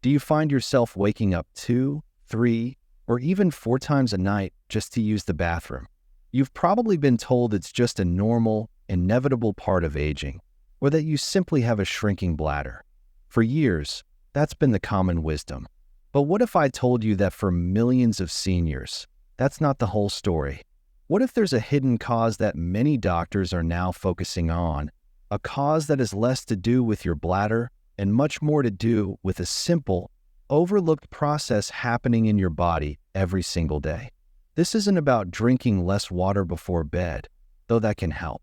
Do you find yourself waking up 2, 3, or even 4 times a night just to use the bathroom? You've probably been told it's just a normal, inevitable part of aging, or that you simply have a shrinking bladder. For years, that's been the common wisdom. But what if I told you that for millions of seniors, that's not the whole story? What if there's a hidden cause that many doctors are now focusing on, a cause that has less to do with your bladder and much more to do with a simple, overlooked process happening in your body every single day? This isn't about drinking less water before bed, though that can help.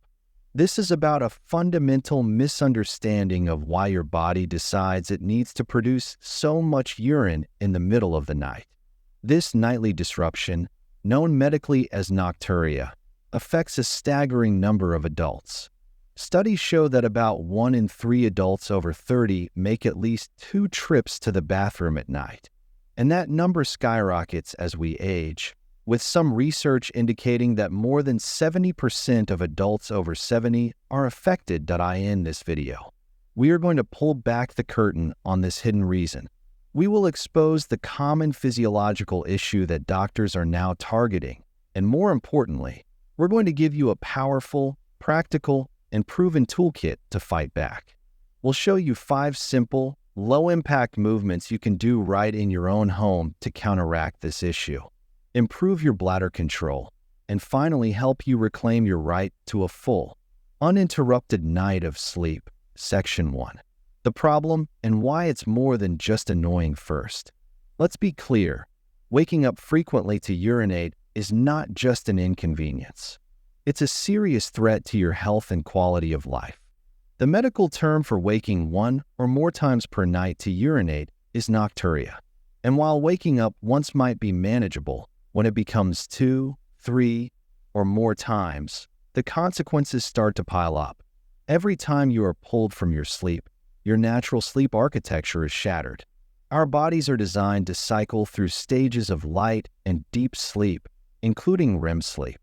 This is about a fundamental misunderstanding of why your body decides it needs to produce so much urine in the middle of the night. This nightly disruption, known medically as nocturia, affects a staggering number of adults. Studies show that about 1 in 3 adults over 30 make at least 2 trips to the bathroom at night. And that number skyrockets as we age, with some research indicating that more than 70% of adults over 70 are affected. In this video, we are going to pull back the curtain on this hidden reason. We will expose the common physiological issue that doctors are now targeting, and more importantly, we're going to give you a powerful, practical, and proven toolkit to fight back. We'll show you 5 simple, low-impact movements you can do right in your own home to counteract this issue, improve your bladder control, and finally help you reclaim your right to a full, uninterrupted night of sleep. Section 1. The problem and why it's more than just annoying first. Let's be clear, waking up frequently to urinate is not just an inconvenience. It's a serious threat to your health and quality of life. The medical term for waking 1 or more times per night to urinate is nocturia. And while waking up once might be manageable, when it becomes 2, 3, or more times, the consequences start to pile up. Every time you are pulled from your sleep, your natural sleep architecture is shattered. Our bodies are designed to cycle through stages of light and deep sleep, including REM sleep.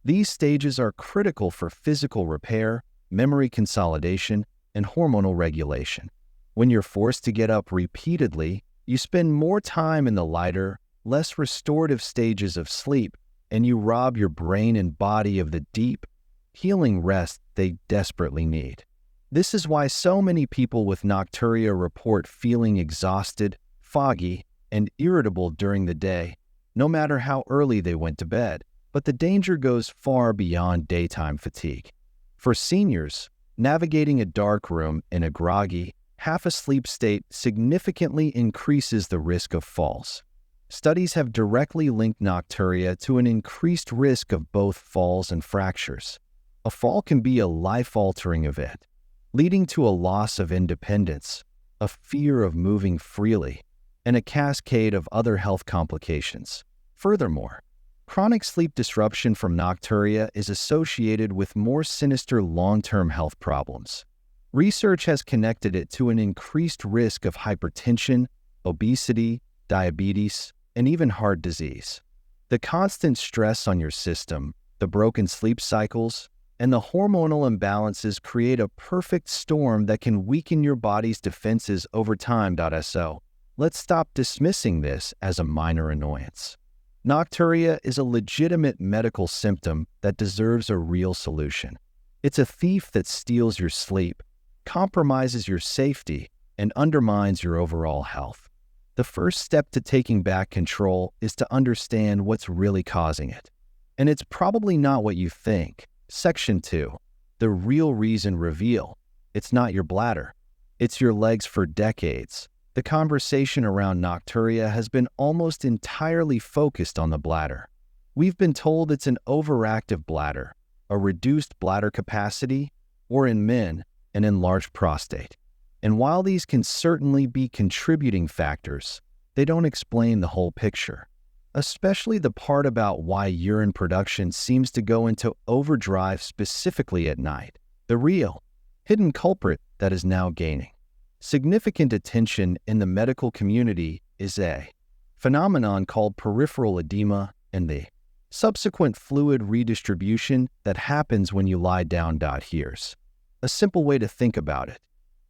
These stages are critical for physical repair, memory consolidation, and hormonal regulation. When you're forced to get up repeatedly, you spend more time in the lighter, less restorative stages of sleep, and you rob your brain and body of the deep, healing rest they desperately need. This is why so many people with nocturia report feeling exhausted, foggy, and irritable during the day, no matter how early they went to bed. But the danger goes far beyond daytime fatigue. For seniors, navigating a dark room in a groggy, half-asleep state significantly increases the risk of falls. Studies have directly linked nocturia to an increased risk of both falls and fractures. A fall can be a life-altering event, leading to a loss of independence, a fear of moving freely, and a cascade of other health complications. Furthermore, chronic sleep disruption from nocturia is associated with more sinister long-term health problems. Research has connected it to an increased risk of hypertension, obesity, diabetes, and even heart disease. The constant stress on your system, the broken sleep cycles, and the hormonal imbalances create a perfect storm that can weaken your body's defenses over time. So, let's stop dismissing this as a minor annoyance. Nocturia is a legitimate medical symptom that deserves a real solution. It's a thief that steals your sleep, compromises your safety, and undermines your overall health. The first step to taking back control is to understand what's really causing it. And it's probably not what you think. Section 2. The real reason reveal. It's not your bladder. It's your legs. For decades, the conversation around nocturia has been almost entirely focused on the bladder. We've been told it's an overactive bladder, a reduced bladder capacity, or in men, an enlarged prostate. And while these can certainly be contributing factors, they don't explain the whole picture, especially the part about why urine production seems to go into overdrive specifically at night. The real, hidden culprit that is now gaining significant attention in the medical community is a phenomenon called peripheral edema and the subsequent fluid redistribution that happens when you lie down. Here's a simple way to think about it.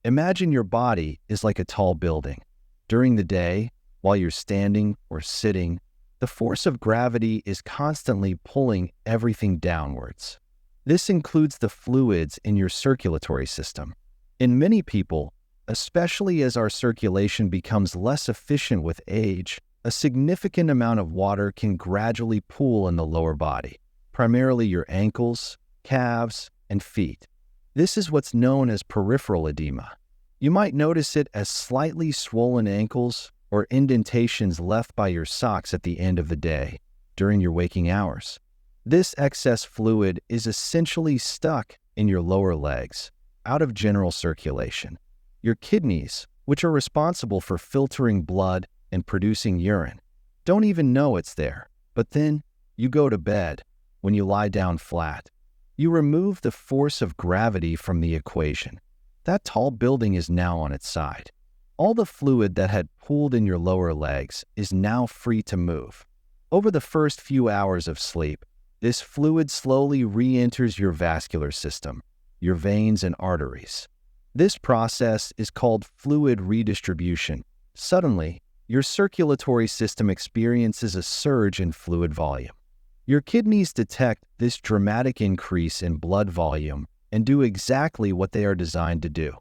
Imagine your body is like a tall building. During the day, while you're standing or sitting, the force of gravity is constantly pulling everything downwards. This includes the fluids in your circulatory system. In many people, especially as our circulation becomes less efficient with age, a significant amount of water can gradually pool in the lower body, primarily your ankles, calves, and feet. This is what's known as peripheral edema. You might notice it as slightly swollen ankles or indentations left by your socks at the end of the day, during your waking hours. This excess fluid is essentially stuck in your lower legs, out of general circulation. Your kidneys, which are responsible for filtering blood and producing urine, don't even know it's there. But then you go to bed. When you lie down flat, you remove the force of gravity from the equation. That tall building is now on its side. All the fluid that had pooled in your lower legs is now free to move. Over the first few hours of sleep, this fluid slowly re-enters your vascular system, your veins and arteries. This process is called fluid redistribution. Suddenly, your circulatory system experiences a surge in fluid volume. Your kidneys detect this dramatic increase in blood volume and do exactly what they are designed to do.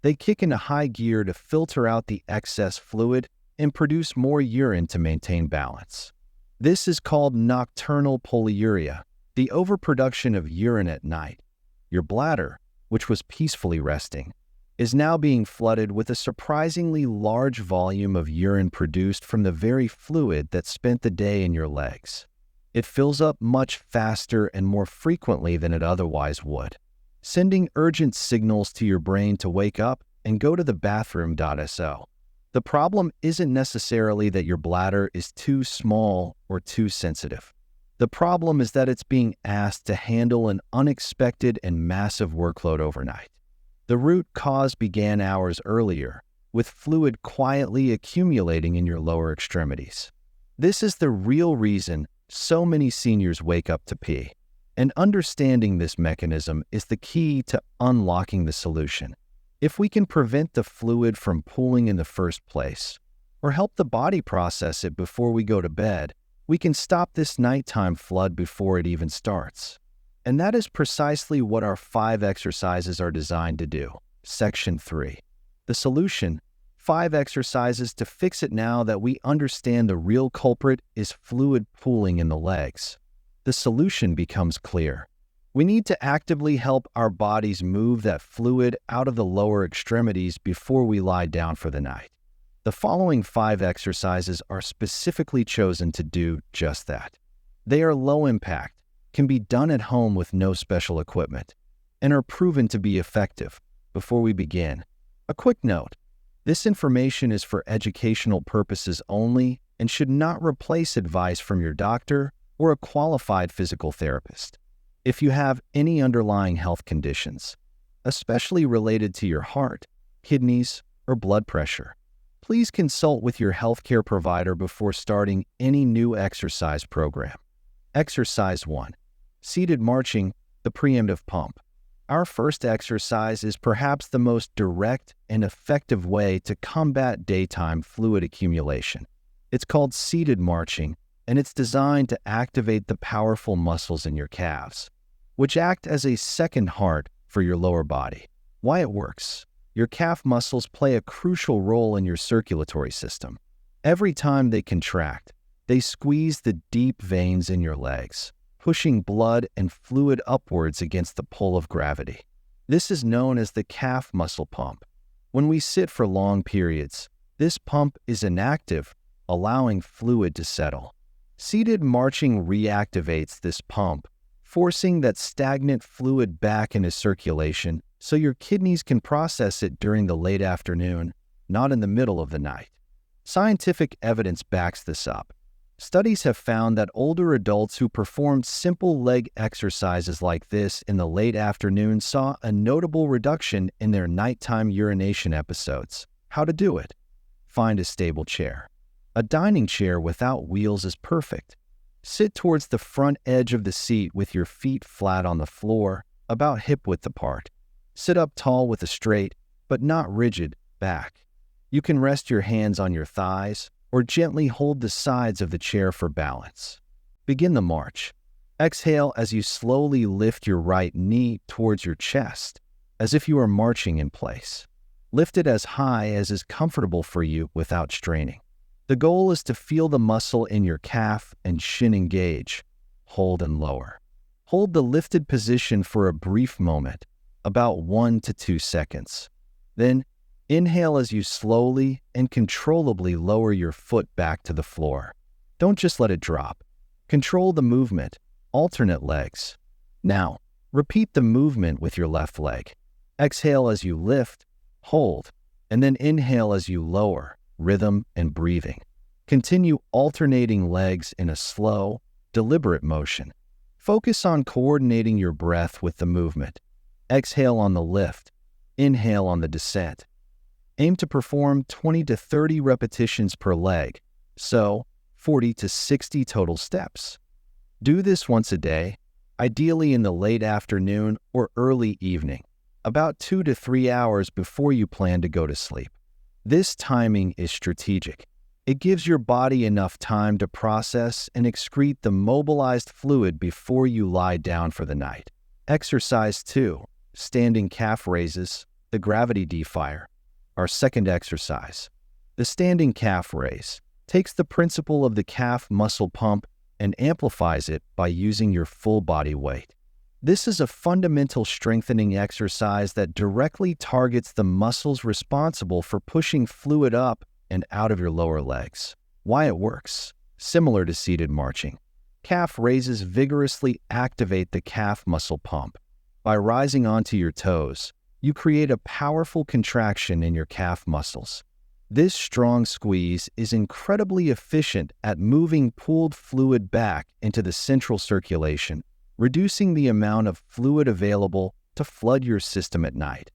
They kick into high gear to filter out the excess fluid and produce more urine to maintain balance. This is called nocturnal polyuria, the overproduction of urine at night. Your bladder, which was peacefully resting, is now being flooded with a surprisingly large volume of urine produced from the very fluid that spent the day in your legs. It fills up much faster and more frequently than it otherwise would, sending urgent signals to your brain to wake up and go to the bathroom.so. The problem isn't necessarily that your bladder is too small or too sensitive. The problem is that it's being asked to handle an unexpected and massive workload overnight. The root cause began hours earlier, with fluid quietly accumulating in your lower extremities. This is the real reason so many seniors wake up to pee. And understanding this mechanism is the key to unlocking the solution. If we can prevent the fluid from pooling in the first place, or help the body process it before we go to bed, we can stop this nighttime flood before it even starts. And that is precisely what our 5 exercises are designed to do. Section 3. The solution: 5 exercises to fix it now that we understand the real culprit is fluid pooling in the legs. The solution becomes clear. We need to actively help our bodies move that fluid out of the lower extremities before we lie down for the night. The following 5 exercises are specifically chosen to do just that. They are low impact, can be done at home with no special equipment, and are proven to be effective. Before we begin, a quick note. This information is for educational purposes only and should not replace advice from your doctor or a qualified physical therapist. If you have any underlying health conditions, especially related to your heart, kidneys, or blood pressure, please consult with your healthcare provider before starting any new exercise program. Exercise 1. Seated marching, the preemptive pump. Our first exercise is perhaps the most direct and effective way to combat daytime fluid accumulation. It's called seated marching, and it's designed to activate the powerful muscles in your calves, which act as a second heart for your lower body. Why it works: your calf muscles play a crucial role in your circulatory system. Every time they contract, they squeeze the deep veins in your legs, pushing blood and fluid upwards against the pull of gravity. This is known as the calf muscle pump. When we sit for long periods, this pump is inactive, allowing fluid to settle. Seated marching reactivates this pump, forcing that stagnant fluid back into circulation so your kidneys can process it during the late afternoon, not in the middle of the night. Scientific evidence backs this up. Studies have found that older adults who performed simple leg exercises like this in the late afternoon saw a notable reduction in their nighttime urination episodes. How to do it? Find a stable chair. A dining chair without wheels is perfect. Sit towards the front edge of the seat with your feet flat on the floor, about hip width apart. Sit up tall with a straight, but not rigid, back. You can rest your hands on your thighs or gently hold the sides of the chair for balance. Begin the march. Exhale as you slowly lift your right knee towards your chest, as if you are marching in place. Lift it as high as is comfortable for you without straining. The goal is to feel the muscle in your calf and shin engage. Hold and lower. Hold the lifted position for a brief moment, about 1 to 2 seconds. Then, inhale as you slowly and controllably lower your foot back to the floor. Don't just let it drop. Control the movement, alternate legs. Now, repeat the movement with your left leg. Exhale as you lift, hold, and then inhale as you lower, rhythm and breathing. Continue alternating legs in a slow, deliberate motion. Focus on coordinating your breath with the movement. Exhale on the lift, inhale on the descent. Aim to perform 20 to 30 repetitions per leg, so 40 to 60 total steps. Do this once a day, ideally in the late afternoon or early evening, about 2 to 3 hours before you plan to go to sleep. This timing is strategic. It gives your body enough time to process and excrete the mobilized fluid before you lie down for the night. Exercise 2, standing calf raises, the gravity defier. Our second exercise. The standing calf raise takes the principle of the calf muscle pump and amplifies it by using your full body weight. This is a fundamental strengthening exercise that directly targets the muscles responsible for pushing fluid up and out of your lower legs. Why it works? Similar to seated marching. Calf raises vigorously activate the calf muscle pump. By rising onto your toes, you create a powerful contraction in your calf muscles. This strong squeeze is incredibly efficient at moving pooled fluid back into the central circulation, reducing the amount of fluid available to flood your system at night.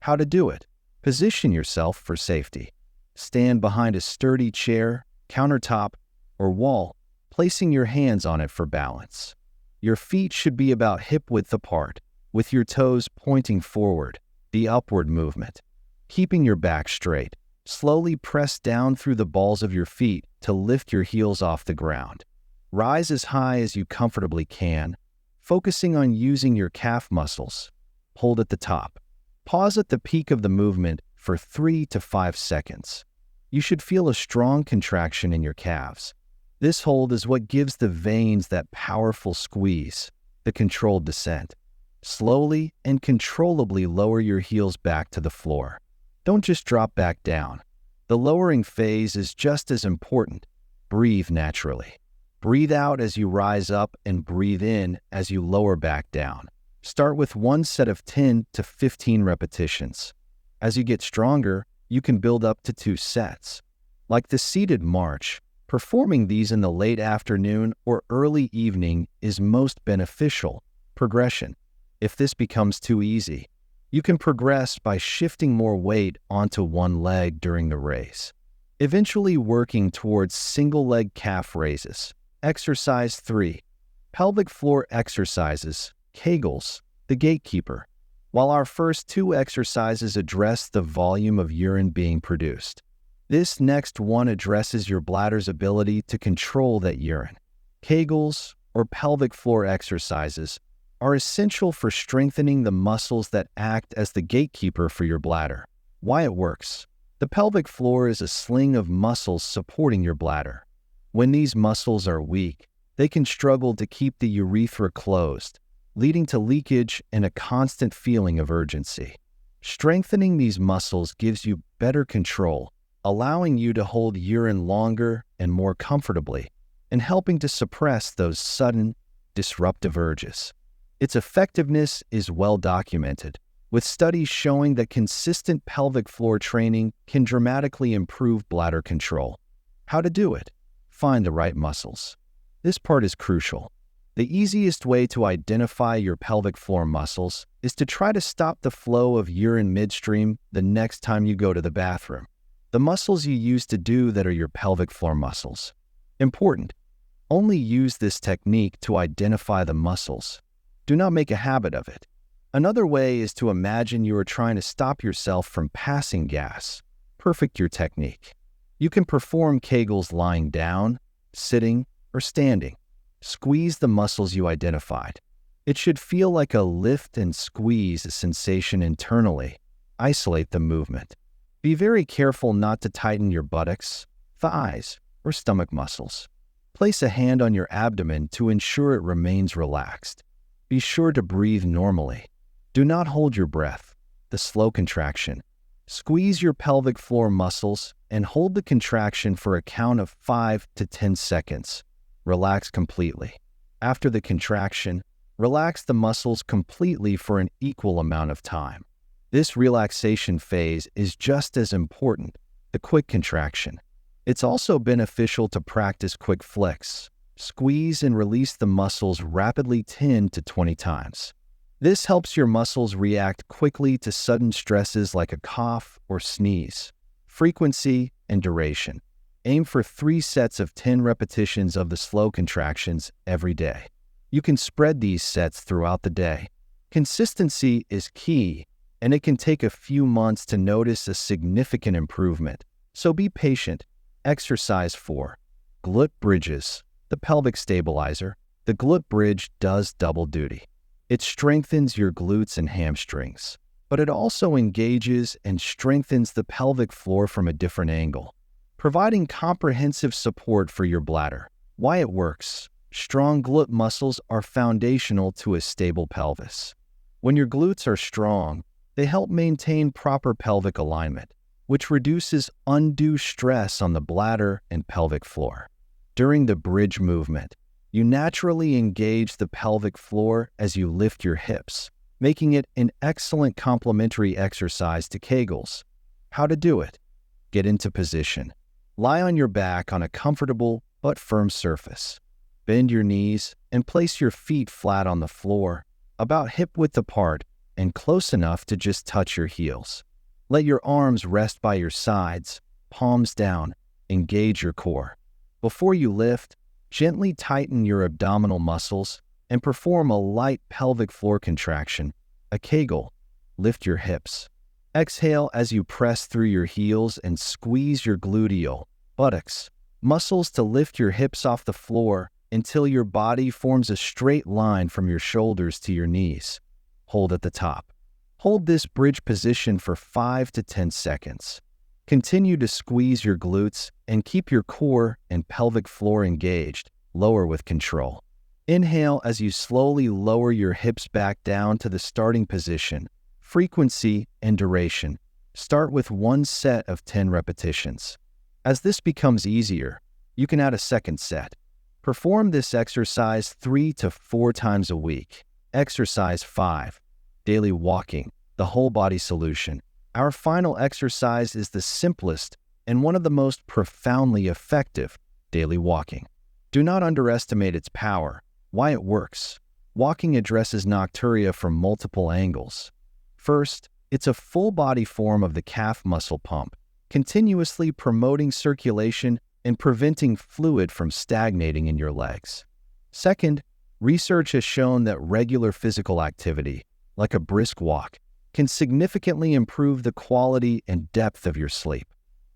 How to do it? Position yourself for safety. Stand behind a sturdy chair, countertop, or wall, placing your hands on it for balance. Your feet should be about hip-width apart, with your toes pointing forward, the upward movement. Keeping your back straight, slowly press down through the balls of your feet to lift your heels off the ground. Rise as high as you comfortably can, focusing on using your calf muscles. Hold at the top. Pause at the peak of the movement for 3 to 5 seconds. You should feel a strong contraction in your calves. This hold is what gives the veins that powerful squeeze, the controlled descent. Slowly and controllably lower your heels back to the floor. Don't just drop back down. The lowering phase is just as important. Breathe naturally. Breathe out as you rise up and breathe in as you lower back down. Start with one set of 10 to 15 repetitions. As you get stronger, you can build up to 2 sets. Like the seated march, performing these in the late afternoon or early evening is most beneficial. Progression. If this becomes too easy, you can progress by shifting more weight onto one leg during the race, eventually working towards single-leg calf raises. Exercise 3. Pelvic floor exercises, Kegels, the gatekeeper. While our first 2 exercises address the volume of urine being produced, this next one addresses your bladder's ability to control that urine. Kegels, or pelvic floor exercises, are essential for strengthening the muscles that act as the gatekeeper for your bladder. Why it works? The pelvic floor is a sling of muscles supporting your bladder. When these muscles are weak, they can struggle to keep the urethra closed, leading to leakage and a constant feeling of urgency. Strengthening these muscles gives you better control, allowing you to hold urine longer and more comfortably, and helping to suppress those sudden, disruptive urges. Its effectiveness is well documented, with studies showing that consistent pelvic floor training can dramatically improve bladder control. How to do it? Find the right muscles. This part is crucial. The easiest way to identify your pelvic floor muscles is to try to stop the flow of urine midstream the next time you go to the bathroom. The muscles you use to do that are your pelvic floor muscles. Important. Only use this technique to identify the muscles. Do not make a habit of it. Another way is to imagine you are trying to stop yourself from passing gas. perfect your technique. You can perform Kegels lying down, sitting, or standing. Squeeze the muscles you identified. It should feel like a lift and squeeze sensation internally. Isolate the movement. Be very careful not to tighten your buttocks, thighs, or stomach muscles. Place a hand on your abdomen to ensure it remains relaxed. Be sure to breathe normally. Do not hold your breath. The slow contraction. Squeeze your pelvic floor muscles and hold the contraction for a count of 5 to 10 seconds. Relax completely. After the contraction, relax the muscles completely for an equal amount of time. This relaxation phase is just as important, the quick contraction. It's also beneficial to practice quick flicks. Squeeze and release the muscles rapidly 10 to 20 times. This helps your muscles react quickly to sudden stresses like a cough or sneeze. Frequency and duration. Aim for 3 sets of 10 repetitions of the slow contractions every day. You can spread these sets throughout the day. Consistency is key, and it can take a few months to notice a significant improvement. So be patient. Exercise 4. Glute bridges. The pelvic stabilizer. The glute bridge does double duty. It strengthens your glutes and hamstrings, but it also engages and strengthens the pelvic floor from a different angle, providing comprehensive support for your bladder. Why it works. Strong glute muscles are foundational to a stable pelvis. When your glutes are strong, they help maintain proper pelvic alignment, which reduces undue stress on the bladder and pelvic floor. During the bridge movement, you naturally engage the pelvic floor as you lift your hips, making it an excellent complementary exercise to Kegels. How to do it? Get into position. Lie on your back on a comfortable but firm surface. Bend your knees and place your feet flat on the floor, about hip-width apart and close enough to just touch your heels. Let your arms rest by your sides, palms down. Engage your core. Before you lift, gently tighten your abdominal muscles and perform a light pelvic floor contraction, a Kegel. Lift your hips. Exhale as you press through your heels and squeeze your gluteal, buttocks, muscles to lift your hips off the floor until your body forms a straight line from your shoulders to your knees. Hold at the top. Hold this bridge position for 5 to 10 seconds. Continue to squeeze your glutes and keep your core and pelvic floor engaged. Lower with control. Inhale as you slowly lower your hips back down to the starting position. Frequency and duration. Start with 1 set of 10 repetitions. As this becomes easier, you can add a second set. Perform this exercise 3 to 4 times a week. Exercise 5. Daily walking, the whole body solution. Our final exercise is the simplest and one of the most profoundly effective, daily walking. Do not underestimate its power. Why it works. Walking addresses nocturia from multiple angles. First, it's a full-body form of the calf muscle pump, continuously promoting circulation and preventing fluid from stagnating in your legs. Second, research has shown that regular physical activity, like a brisk walk, can significantly improve the quality and depth of your sleep.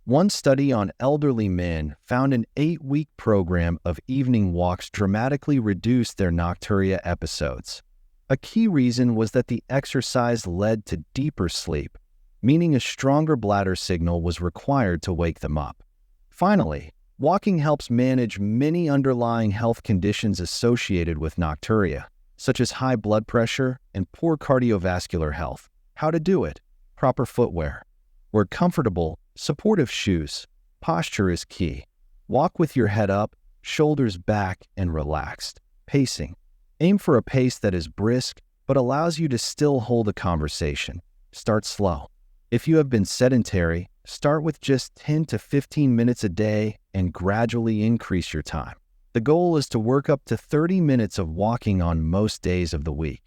One study on elderly men found an 8-week program of evening walks dramatically reduced their nocturia episodes. A key reason was that the exercise led to deeper sleep, meaning a stronger bladder signal was required to wake them up. Finally, walking helps manage many underlying health conditions associated with nocturia, such as high blood pressure and poor cardiovascular health. How to do it? Proper footwear. Wear comfortable, supportive shoes. Posture is key. Walk with your head up, shoulders back, and relaxed. Pacing. Aim for a pace that is brisk, but allows you to still hold a conversation. Start slow. If you have been sedentary, start with just 10 to 15 minutes a day and gradually increase your time. The goal is to work up to 30 minutes of walking on most days of the week,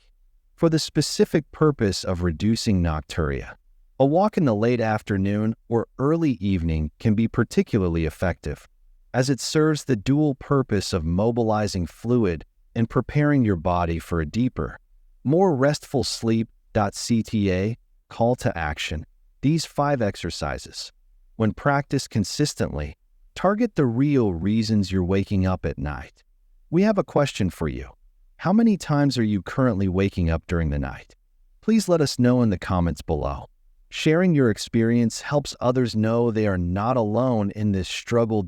for the specific purpose of reducing nocturia. A walk in the late afternoon or early evening can be particularly effective, as it serves the dual purpose of mobilizing fluid and preparing your body for a deeper, more restful sleep. CTA, call to action. These 5 exercises. When practiced consistently, target the real reasons you're waking up at night. We have a question for you. How many times are you currently waking up during the night? Please let us know in the comments below. Sharing your experience helps others know they are not alone in this struggle.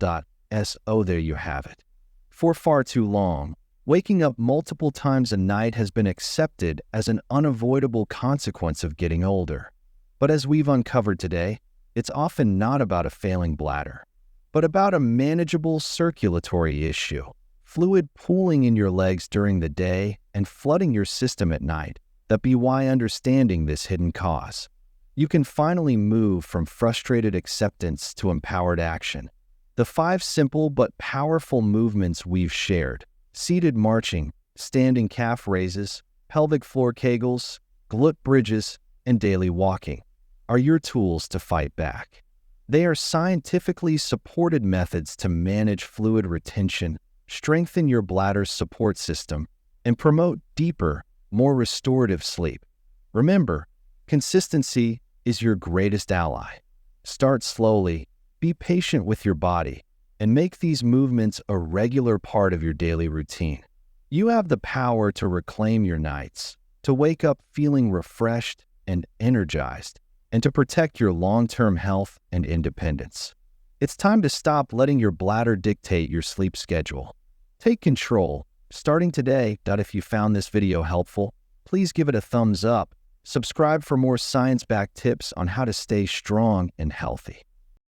So there you have it. For far too long, waking up multiple times a night has been accepted as an unavoidable consequence of getting older. But as we've uncovered today, it's often not about a failing bladder, but about a manageable circulatory issue. Fluid pooling in your legs during the day and flooding your system at night. That be why understanding this hidden cause, you can finally move from frustrated acceptance to empowered action. The 5 simple but powerful movements we've shared, seated marching, standing calf raises, pelvic floor kegels, glute bridges, and daily walking, are your tools to fight back. They are scientifically supported methods to manage fluid retention, strengthen your bladder's support system, and promote deeper, more restorative sleep. Remember, consistency is your greatest ally. Start slowly, be patient with your body, and make these movements a regular part of your daily routine. You have the power to reclaim your nights, to wake up feeling refreshed and energized, and to protect your long-term health and independence. It's time to stop letting your bladder dictate your sleep schedule. Take control, starting today. If you found this video helpful, please give it a thumbs up. Subscribe for more science-backed tips on how to stay strong and healthy.